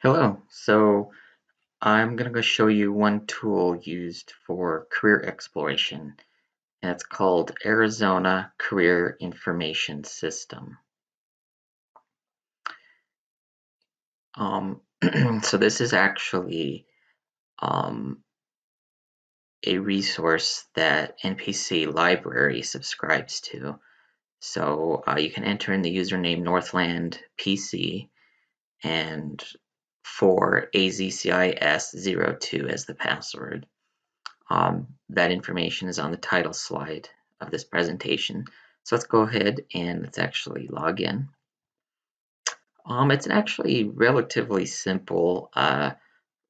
Hello. So I'm going to go show you one tool used for career exploration, and it's called Arizona Career Information System. Um, so this is actually um, a resource that NPC library subscribes to. So you can enter in the username northlandpc and for AZCiS02 as the password. That information is on the title slide of this presentation. So let's go ahead and let's actually log in. It's actually relatively simple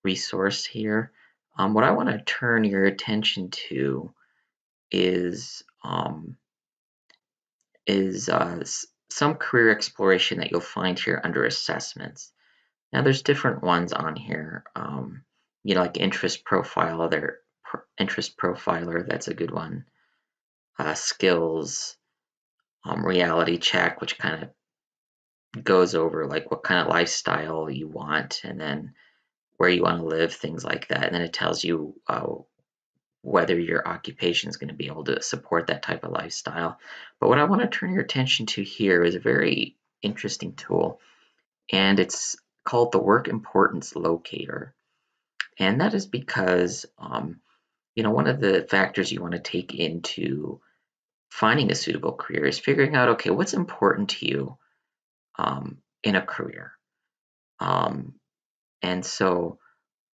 resource here. What I want to turn your attention to is some career exploration that you'll find here under assessments. Now there's different ones on here. Like interest profiler. Interest profiler, that's a good one. Skills, reality check, which kind of goes over like what kind of lifestyle you want and then where you want to live, things like that. And then it tells you whether your occupation is going to be able to support that type of lifestyle. But what I want to turn your attention to here is a very interesting tool, and it's called the Work Importance Locator. And that is because, one of the factors you want to take into finding a suitable career is figuring out, okay, what's important to you in a career. And so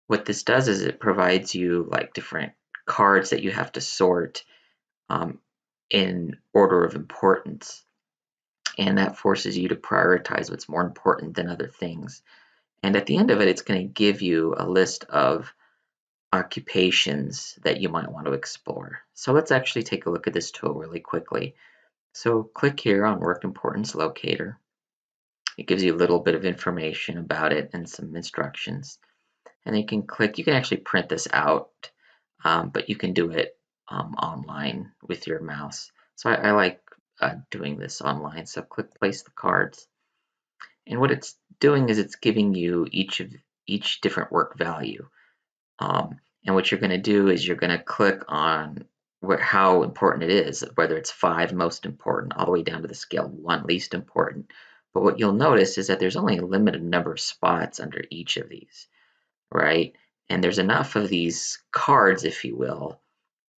what this does is it provides you like different cards that you have to sort in order of importance. And that forces you to prioritize what's more important than other things. And at the end of it, it's going to give you a list of occupations that you might want to explore. So let's actually take a look at this tool really quickly. So click here on Work Importance Locator. It gives you a little bit of information about it and some instructions. And you can actually print this out, but you can do it online with your mouse. So I like doing this online. So click place the cards. And what it's doing is it's giving you each different work value. And what you're going to do is you're going to click on how important it is, whether it's 5 most important all the way down to the scale of 1 least important. But what you'll notice is that there's only a limited number of spots under each of these, right? And there's enough of these cards, if you will,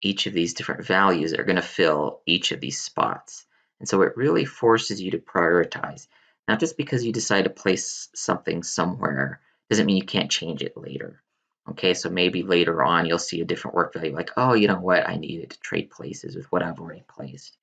each of these different values are going to fill each of these spots. And so it really forces you to prioritize. Not just because you decide to place something somewhere doesn't mean you can't change it later. Okay, so maybe later on you'll see a different work value, like, oh, you know what, I needed to trade places with what I've already placed.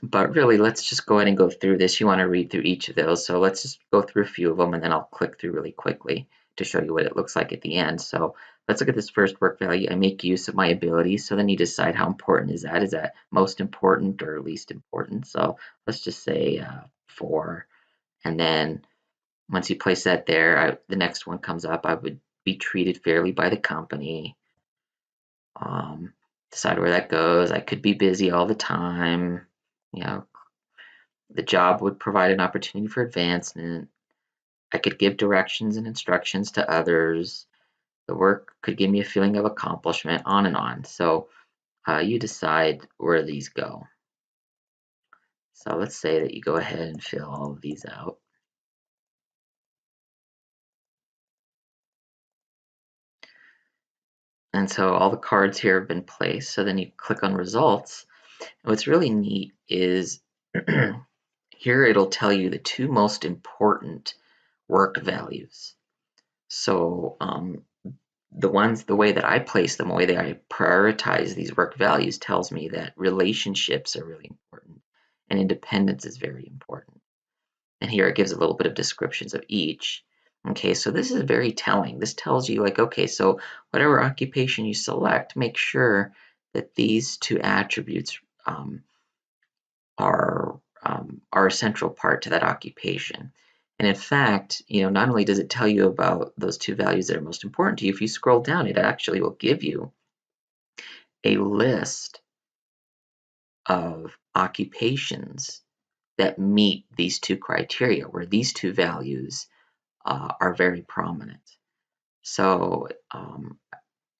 But really, let's just go ahead and go through this. You want to read through each of those, so let's just go through a few of them, and then I'll click through really quickly to show you what it looks like at the end. So let's look at this first work value. I make use of my abilities, so then you decide how important is that. Is that most important or least important? So let's just say 4, and then once you place that there, the next one comes up. I would be treated fairly by the company. Decide where that goes. I could be busy all the time. You know, the job would provide an opportunity for advancement. I could give directions and instructions to others. The work could give me a feeling of accomplishment, on and on. So you decide where these go. So let's say that you go ahead and fill all of these out. And so all the cards here have been placed. So then you click on results. And what's really neat is here it'll tell you the 2 most important work values. So the way that I place them, the way that I prioritize these work values tells me that relationships are really important and independence is very important. And here it gives a little bit of descriptions of each. Okay, so this is very telling. This tells you like, okay, so whatever occupation you select, make sure that these 2 attributes are a central part to that occupation. And in fact, not only does it tell you about those 2 values that are most important to you, if you scroll down, it actually will give you a list of occupations that meet these 2 criteria, where these 2 values are very prominent. So,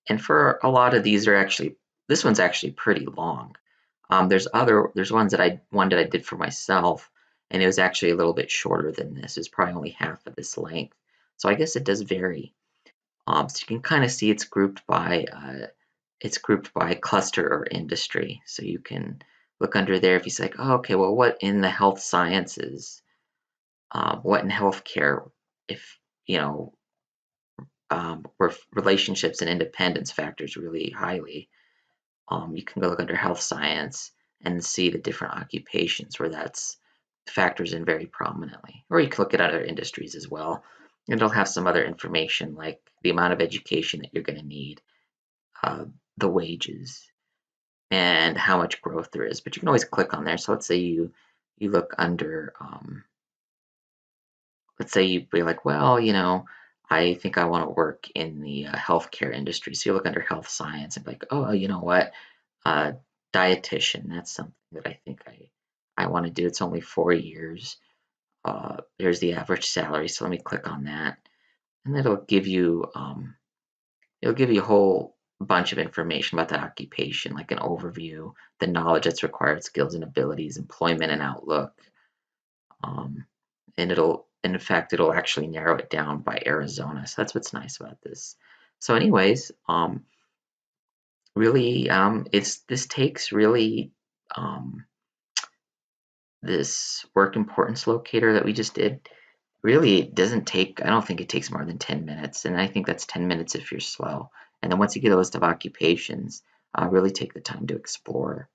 and for a lot of these are actually, this one's actually pretty long. There's one that I did for myself, and it was actually a little bit shorter than this. It's probably only half of this length. So I guess it does vary. So you can kind of see it's grouped by cluster or industry. So you can look under there if you say, like, oh, okay, well, what in the health sciences, what in healthcare, if you know, where relationships and independence factors really highly. You can go look under health science and see the different occupations where that's factors in very prominently. Or you can look at other industries as well. And it'll have some other information like the amount of education that you're going to need, uh, the wages, and how much growth there is. But you can always click on there. So let's say you look under, let's say you'd be like, well, I think I want to work in the healthcare industry. So you look under health science and be like, oh, you know what? Uh, Dietitian. That's something that I think I want to do. It's only 4 years. Here's the average salary. So let me click on that, and it'll give you a whole bunch of information about the occupation, like an overview, the knowledge that's required, skills and abilities, employment and outlook. Um, and in fact, it'll actually narrow it down by Arizona. So that's what's nice about this. So, anyways, really, this takes really this work importance locator that we just did. Really, it doesn't take. I don't think it takes more than 10 minutes, and I think that's 10 minutes if you're slow. And then once you get a list of occupations, really take the time to explore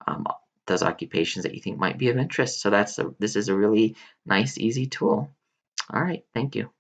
um, those occupations that you think might be of interest. So this is a really nice, easy tool. All right, thank you.